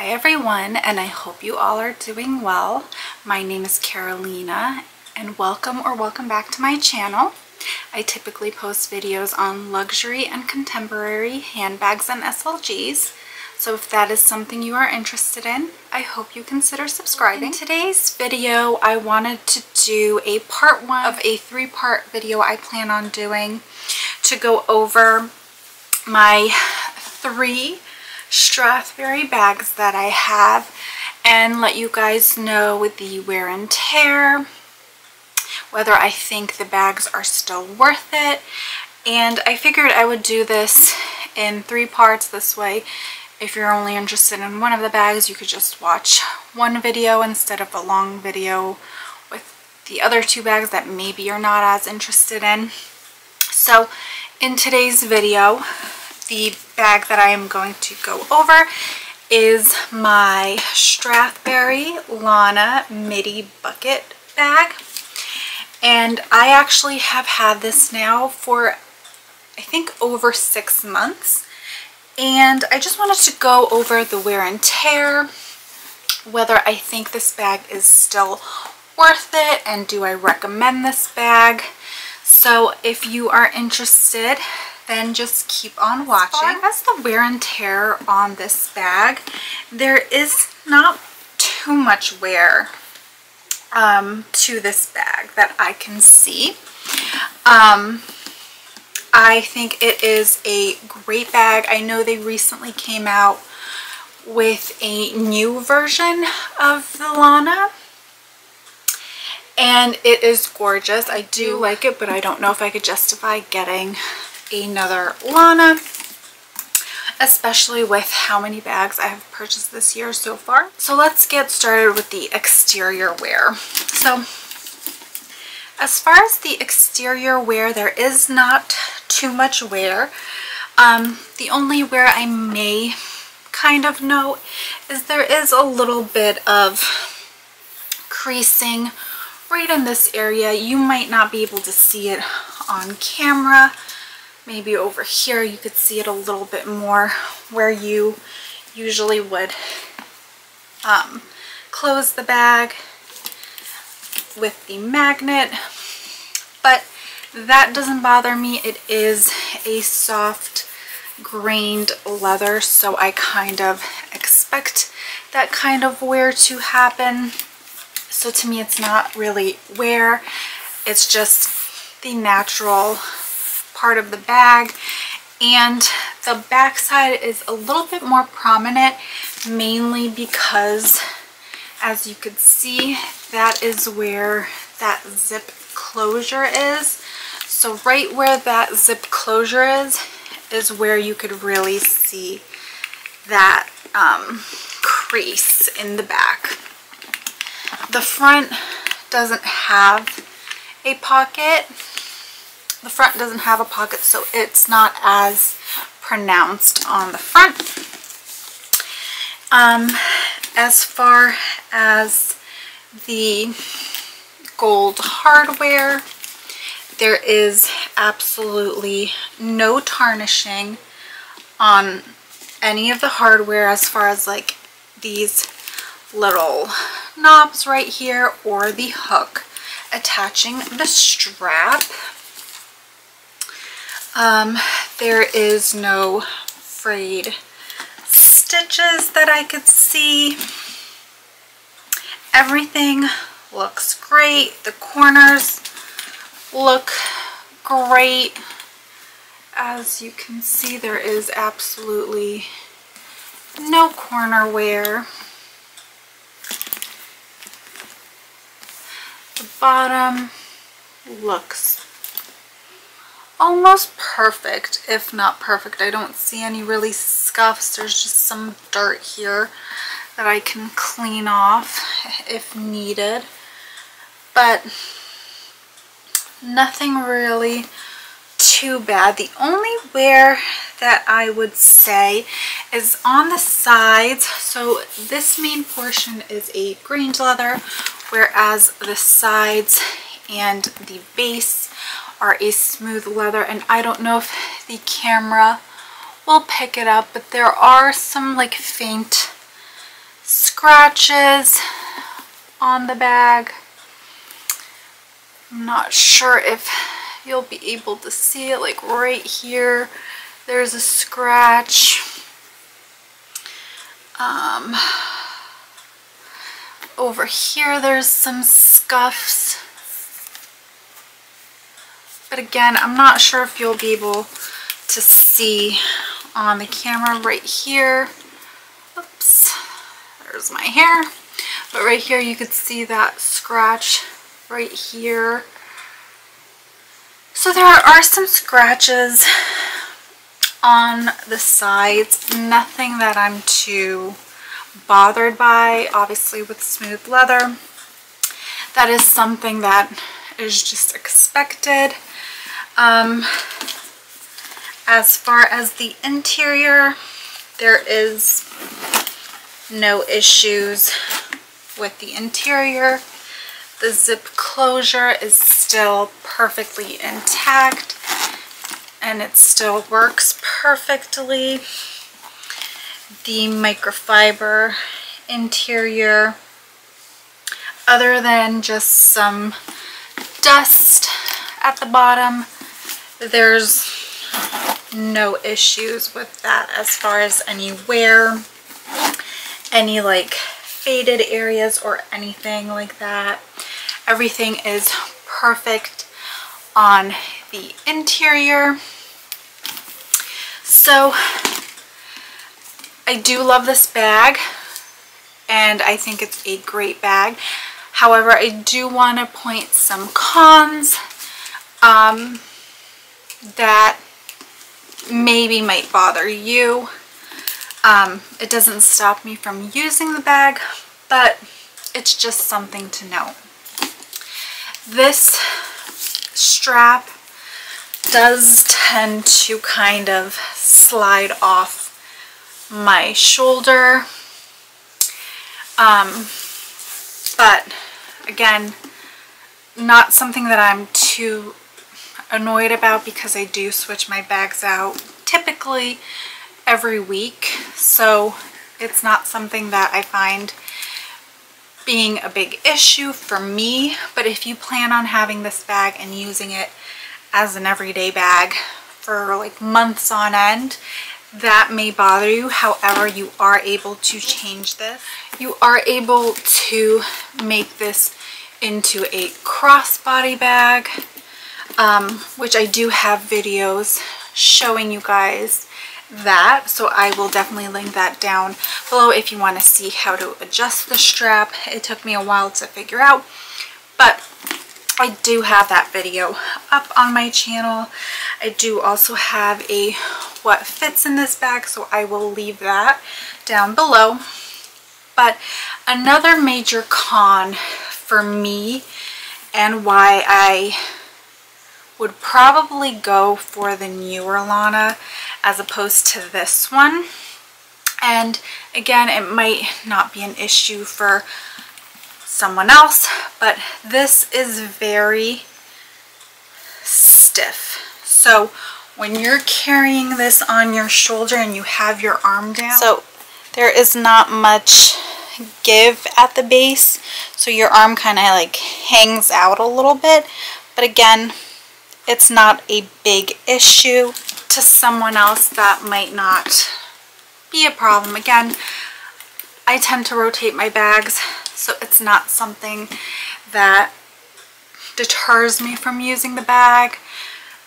Hi everyone, and I hope you all are doing well. My name is Karolina, and welcome back to my channel. I typically post videos on luxury and contemporary handbags and SLGs, so if that is something you are interested in, I hope you consider subscribing. In today's video, I wanted to do a part one of a three-part video I plan on doing to go over my 3 Strathberry bags that I have and let you guys know the wear and tear, whether I think the bags are still worth it. And I figured I would do this in 3 parts. This way, if you're only interested in one of the bags, you could just watch one video instead of a long video with the other 2 bags that maybe you're not as interested in. So in today's video, the bag that I am going to go over is my Strathberry Lana Midi bucket bag. And I actually have had this now for, I think, over 6 months. And I just wanted to go over the wear and tear, whether I think this bag is still worth it, and do I recommend this bag. So if you are interested, then just keep on watching. As far as the wear and tear on this bag, there is not too much wear to this bag that I can see. I think it is a great bag. I know they recently came out with a new version of the Lana, and it is gorgeous. I do like it, but I don't know if I could justify getting another Lana, especially with how many bags I have purchased this year so far. So let's get started with the exterior wear. So as far as the exterior wear, there is not too much wear. The only wear I may kind of note is there is a little bit of creasing right in this area. You might not be able to see it on camera. Maybe over here you could see it a little bit more where you usually would close the bag with the magnet, but that doesn't bother me. It is a soft grained leather, so I kind of expect that kind of wear to happen. So to me, it's not really wear, it's just the natural part of the bag. And the back side is a little bit more prominent, mainly because, as you could see, that is where that zip closure is. So right where that zip closure is where you could really see that crease in the back. The front doesn't have a pocket. The front doesn't have a pocket, so it's not as pronounced on the front. As far as the gold hardware, there is absolutely no tarnishing on any of the hardware, as far as like these little knobs right here or the hook attaching the strap. There is no frayed stitches that I could see. Everything looks great. The corners look great. As you can see, there is absolutely no corner wear. The bottom looks almost perfect, if not perfect. I don't see any really scuffs. There's just some dirt here that I can clean off if needed, but nothing really too bad. The only wear that I would say is on the sides. So this main portion is a grained leather, whereas the sides and the base are a smooth leather. And I don't know if the camera will pick it up, but there are some like faint scratches on the bag. I'm not sure if you'll be able to see it, like right here there's a scratch. Over here there's some scuffs, but again I'm not sure if you'll be able to see on the camera. Right here, oops, there's my hair, but right here you could see that scratch right here. So there are some scratches on the sides, nothing that I'm too bothered by. Obviously with smooth leather, that is something that is just expected. As far as the interior, there is no issues with the interior. The zip closure is still perfectly intact and it still works perfectly. The microfiber interior, other than just some dust at the bottom, there's no issues with that as far as any wear, any like faded areas or anything like that. Everything is perfect on the interior. So I do love this bag and I think it's a great bag. However, I do want to point some cons that maybe might bother you. It doesn't stop me from using the bag, but it's just something to know. This strap does tend to kind of slide off my shoulder, but again, not something that I'm too annoyed about because I do switch my bags out typically every week, so it's not something that I find being a big issue for me. But if you plan on having this bag and using it as an everyday bag for like months on end, that may bother you. However, you are able to change this. You are able to make this into a crossbody bag, which I do have videos showing you guys that, so I will definitely link that down below if you want to see how to adjust the strap. It took me a while to figure out, but I do have that video up on my channel. I do also have a what fits in this bag, so I will leave that down below. But another major con for me, and why I would probably go for the newer Lana as opposed to this one, and again, it might not be an issue for someone else, but this is very stiff. So when you're carrying this on your shoulder and you have your arm down, so there is not much give at the base, so your arm kind of like hangs out a little bit, but again, it's not a big issue. To someone else that might not be a problem. Again, I tend to rotate my bags, so it's not something that deters me from using the bag.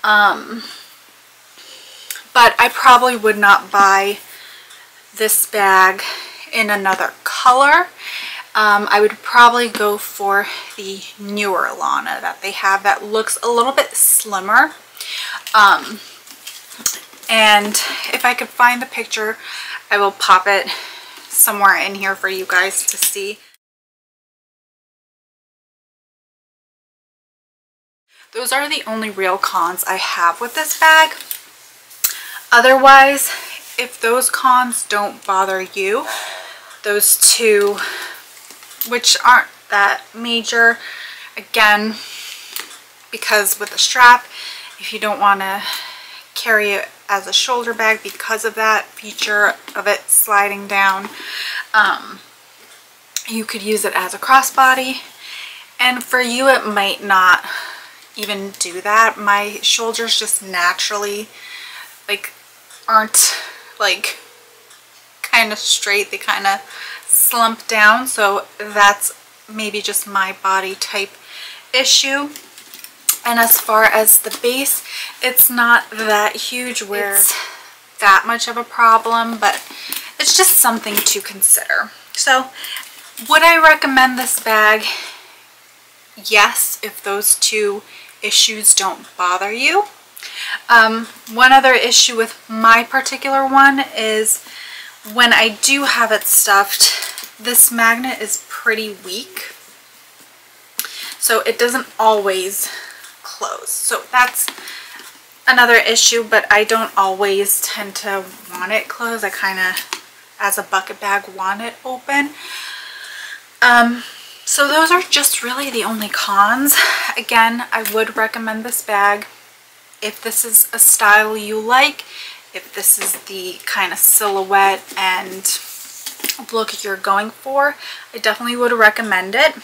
But I probably would not buy this bag in another color. I would probably go for the newer Lana that they have that looks a little bit slimmer. And if I could find the picture, I will pop it somewhere in here for you guys to see. Those are the only real cons I have with this bag. Otherwise, if those cons don't bother you, those two, which aren't that major, again, because with the strap, if you don't want to carry it as a shoulder bag because of that feature of it sliding down, You could use it as a crossbody, and for you it might not even do that. My shoulders just naturally like aren't like kind of straight, they kind of slump down, so that's maybe just my body type issue. And as far as the base, it's not that huge where it's that much of a problem, but it's just something to consider. So would I recommend this bag? Yes, if those two issues don't bother you. One other issue with my particular one is when I do have it stuffed, this magnet is pretty weak, so it doesn't always close. So that's another issue, but I don't always tend to want it closed. I kind of, as a bucket bag, want it open. So those are just really the only cons. Again, I would recommend this bag if this is a style you like, if this is the kind of silhouette and look you're going for. I definitely would recommend it.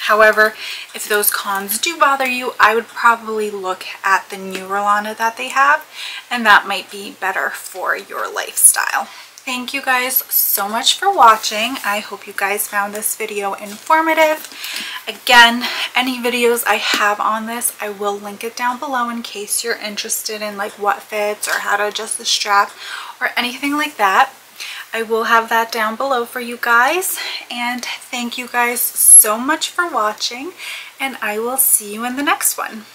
However, if those cons do bother you, I would probably look at the newer Lana that they have, and that might be better for your lifestyle. Thank you guys so much for watching. I hope you guys found this video informative. Again, any videos I have on this, I will link it down below in case you're interested in like what fits or how to adjust the strap or anything like that. I will have that down below for you guys. And thank you guys so much for watching, and I will see you in the next one.